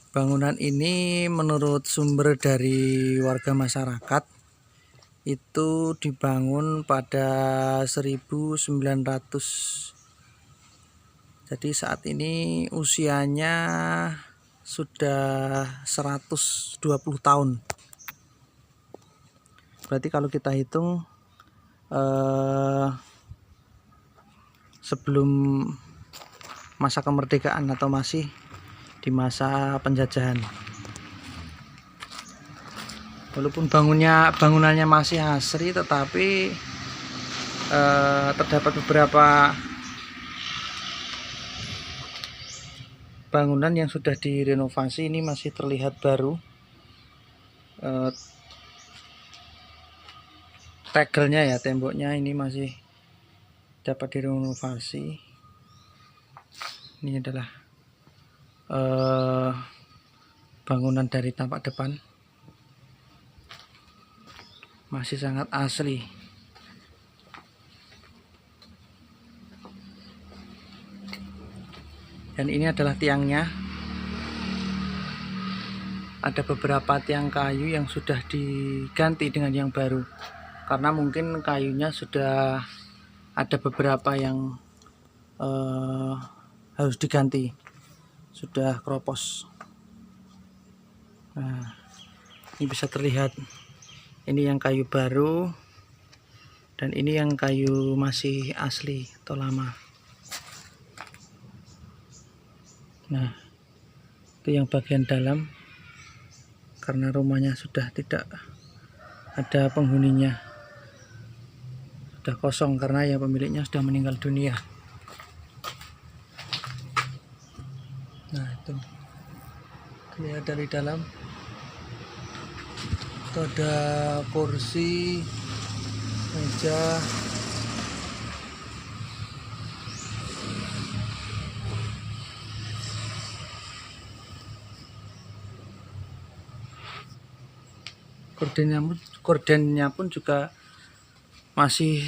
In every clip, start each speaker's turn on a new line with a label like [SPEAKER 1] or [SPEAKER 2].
[SPEAKER 1] Bangunan ini menurut sumber dari warga masyarakat itu dibangun pada 1900. Jadi saat ini usianya sudah 120 tahun. Berarti kalau kita hitung sebelum masa kemerdekaan atau masih di masa penjajahan. Walaupun bangunannya masih asri, tetapi terdapat beberapa bangunan yang sudah direnovasi. Ini masih terlihat baru. Tegelnya ya, temboknya ini masih dapat direnovasi. Ini adalah bangunan dari tampak depan, masih sangat asli. Dan ini adalah tiangnya. Ada beberapa tiang kayu yang sudah diganti dengan yang baru, karena mungkin kayunya sudah ada beberapa yang harus diganti, sudah keropos. Nah, ini bisa terlihat, ini yang kayu baru dan ini yang kayu masih asli atau lama. Nah, itu yang bagian dalam, karena rumahnya sudah tidak ada penghuninya, sudah kosong karena ya pemiliknya sudah meninggal dunia. Nah, itu lihat dari dalam, itu ada kursi, meja, gordennya pun juga masih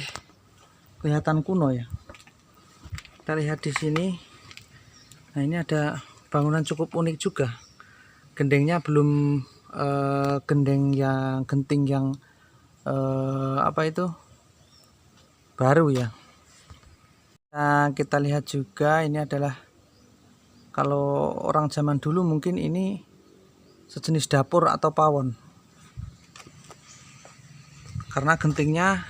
[SPEAKER 1] kelihatan kuno ya. Kita lihat di sini. Nah, ini ada bangunan cukup unik juga. Gendengnya belum genting yang apa itu, baru ya. Nah, kita lihat juga ini adalah, kalau orang zaman dulu mungkin ini sejenis dapur atau pawon, karena gentingnya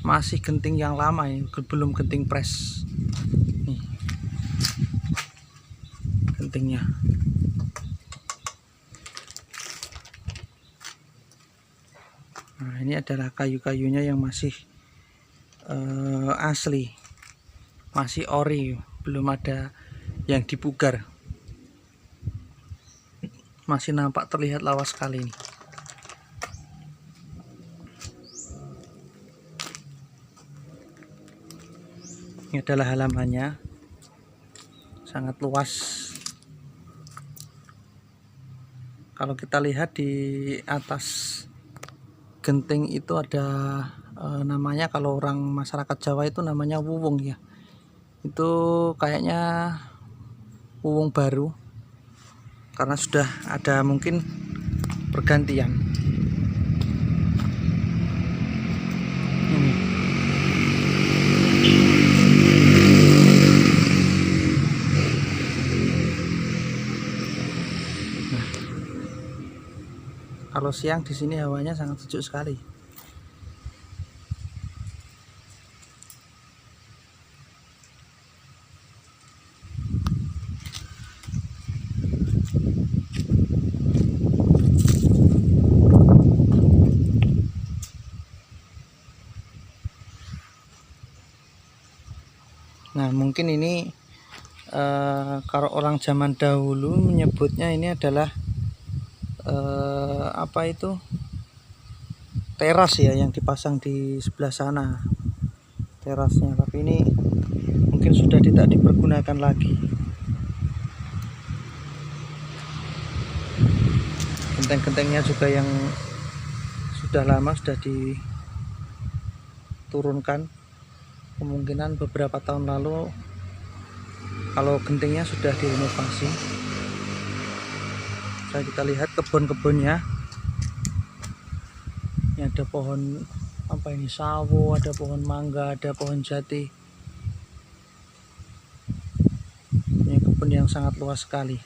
[SPEAKER 1] masih genting yang lama ya, belum genting pres. Nih, gentingnya. Nah, ini adalah kayu-kayunya yang masih asli, masih ori, belum ada yang dipugar. Masih nampak terlihat lawas sekali ini. Ini adalah halamannya, sangat luas. Kalau kita lihat di atas genting itu ada namanya, kalau orang masyarakat Jawa itu namanya wuwung ya. Itu kayaknya wuwung baru, karena sudah ada mungkin pergantian. Ini. Nah, kalau siang di sini hawanya sangat sejuk sekali. Nah, mungkin ini kalau orang zaman dahulu menyebutnya ini adalah apa itu, teras ya, yang dipasang di sebelah sana terasnya, tapi ini mungkin sudah tidak dipergunakan lagi. Genteng-gentengnya juga yang sudah lama sudah diturunkan. Kemungkinan beberapa tahun lalu kalau gentingnya sudah direnovasi. Bisa kita lihat kebun-kebunnya. Ini ada pohon apa ini, sawo, ada pohon mangga, ada pohon jati. Ini kebun yang sangat luas sekali.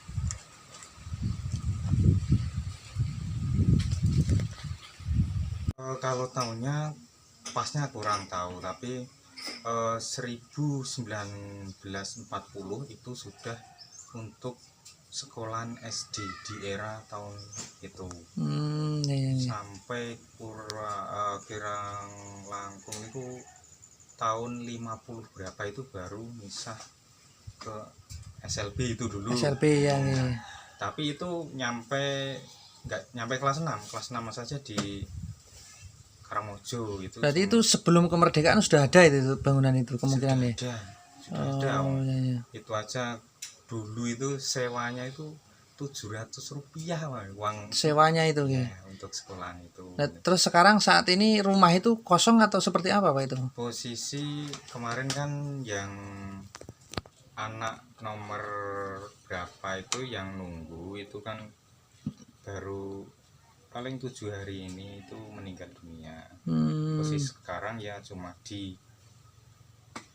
[SPEAKER 2] Kalau tahunnya pasnya kurang tahu, tapi 1940 itu sudah untuk sekolahan SD di era tahun itu.
[SPEAKER 1] Ya.
[SPEAKER 2] Sampai Kirang Langkung itu tahun 50 berapa itu baru misah ke SLB itu dulu.
[SPEAKER 1] SLB yang ini.
[SPEAKER 2] Tapi itu nggak nyampe kelas 6 saja di Karangmojo itu.
[SPEAKER 1] Berarti itu sebelum kemerdekaan sudah ada itu bangunan itu kemungkinan ya.
[SPEAKER 2] Sudah ada.
[SPEAKER 1] Ya.
[SPEAKER 2] Itu aja dulu itu sewanya itu 700 rupiah uang
[SPEAKER 1] Sewanya itu ya.
[SPEAKER 2] Untuk sekolahan itu.
[SPEAKER 1] Nah, terus sekarang saat ini rumah itu kosong atau seperti apa Pak itu?
[SPEAKER 2] Posisi kemarin kan yang anak nomor berapa itu yang nunggu itu kan baru paling 7 hari ini itu meninggal dunia. Posisi sekarang ya cuma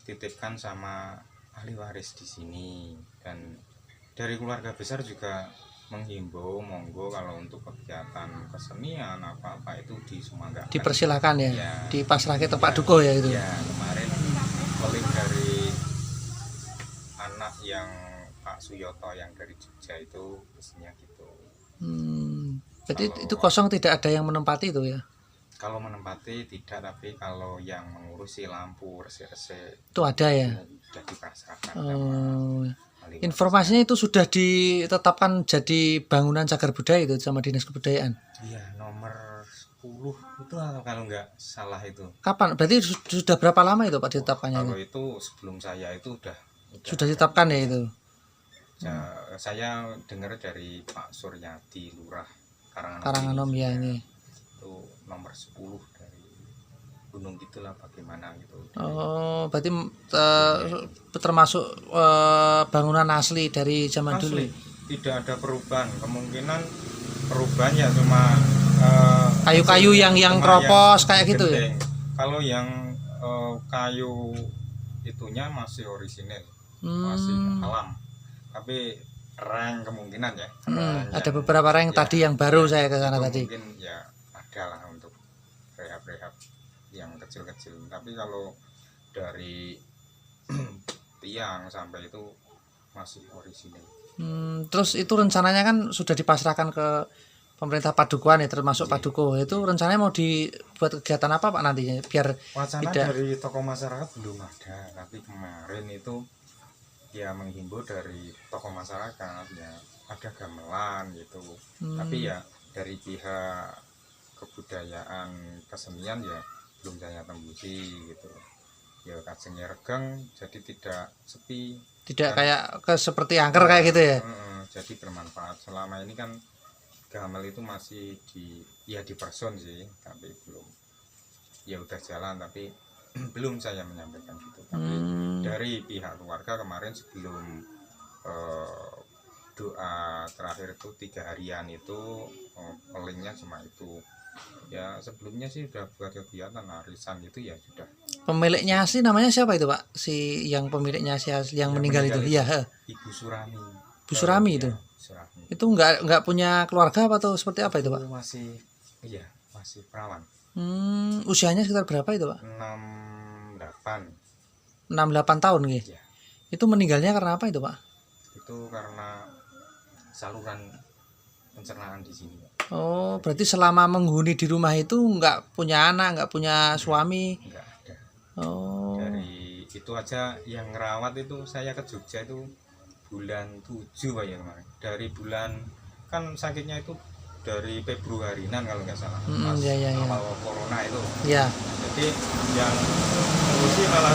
[SPEAKER 2] dititipkan sama ahli waris di sini, dan dari keluarga besar juga menghimbau monggo kalau untuk kegiatan kesenian apa itu disemanggakan,
[SPEAKER 1] dipersilahkan ya,
[SPEAKER 2] ya.
[SPEAKER 1] Dipasrahkan ke Pak Duko ya itu.
[SPEAKER 2] Ya kemarin paling dari anak yang Pak Suyoto yang dari Jogja itu mestinya gitu.
[SPEAKER 1] Berarti itu kosong, tidak ada yang menempati itu ya?
[SPEAKER 2] Kalau menempati tidak, tapi kalau yang mengurusi lampu resi-resi
[SPEAKER 1] itu ada ya?
[SPEAKER 2] Sudah dipasrahkan.
[SPEAKER 1] Informasinya itu sudah ditetapkan jadi bangunan cagar budaya itu sama Dinas Kebudayaan?
[SPEAKER 2] Iya, nomor 10 itu kalau nggak salah itu.
[SPEAKER 1] Kapan? Berarti sudah berapa lama itu Pak ditetapkannya?
[SPEAKER 2] Kalau itu sebelum saya itu
[SPEAKER 1] sudah ditetapkan ya itu?
[SPEAKER 2] Saya dengar dari Pak Suryadi Lurah
[SPEAKER 1] Karanganom ya ini.
[SPEAKER 2] Itu nomor 10 dari gunung gitulah bagaimana gitu.
[SPEAKER 1] Oh, berarti termasuk bangunan asli dari zaman
[SPEAKER 2] asli,
[SPEAKER 1] dulu.
[SPEAKER 2] Tidak ada perubahan. Kemungkinan perubahannya cuma
[SPEAKER 1] kayu-kayu yang keropos kayak gitu ya.
[SPEAKER 2] Kalau yang kayu itunya masih orisinil, masih alam. Tapi reng kemungkinan ya.
[SPEAKER 1] Ada beberapa reng ya, tadi yang baru ya, saya ke sana tadi.
[SPEAKER 2] Mungkin ya ada lah untuk rehab-rehab yang kecil-kecil. Tapi kalau dari tiang sampai itu masih orisinil.
[SPEAKER 1] Terus itu rencananya kan sudah dipasrahkan ke pemerintah Padukuhan ya, termasuk Paduko. Itu rencananya mau dibuat kegiatan apa Pak nantinya biar
[SPEAKER 2] wacana dari tokoh masyarakat belum ada, tapi kemarin itu ya menghimbau dari tokoh masyarakat ya ada gamelan gitu. Tapi ya dari pihak kebudayaan kesenian ya belum saya tembusi gitu. Ya kajengnya regang jadi tidak sepi.
[SPEAKER 1] Tidak kayak seperti angker kayak gitu ya.
[SPEAKER 2] Jadi bermanfaat. Selama ini kan gamel itu masih di person sih, tapi belum. Ya udah jalan tapi belum saya menyampaikan gitu. Tapi dari pihak keluarga kemarin sebelum doa terakhir itu 3 harian itu palingnya cuma itu. Ya sebelumnya sih udah buat kegiatan arisan itu ya sudah.
[SPEAKER 1] Pemiliknya asli namanya siapa itu Pak? Si yang pemiliknya asli yang meninggal itu? Iya,
[SPEAKER 2] Ibu Surami.
[SPEAKER 1] Bu Surami itu.
[SPEAKER 2] Surami.
[SPEAKER 1] Itu nggak punya keluarga apa atau seperti apa itu Pak?
[SPEAKER 2] Masih perawan.
[SPEAKER 1] Usianya sekitar berapa itu Pak? 68 tahun gitu. Ya. Itu meninggalnya karena apa itu Pak?
[SPEAKER 2] Itu karena saluran pencernaan di sini.
[SPEAKER 1] Oh, berarti selama menghuni di rumah itu nggak punya anak, nggak punya suami?
[SPEAKER 2] Nggak ada.
[SPEAKER 1] Oh.
[SPEAKER 2] Dari itu aja yang ngerawat itu saya ke Jogja itu bulan 7 Pak ya kemarin. Dari bulan kan sakitnya itu dari Februarian kalau nggak salah. Awal corona itu. Iya. Jadi yang ngurusi malah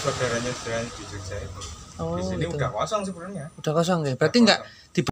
[SPEAKER 2] saudaranya di Jogja itu. Di sini gitu. Udah kosong sebenarnya.
[SPEAKER 1] Udah kosong ya. Berarti nggak di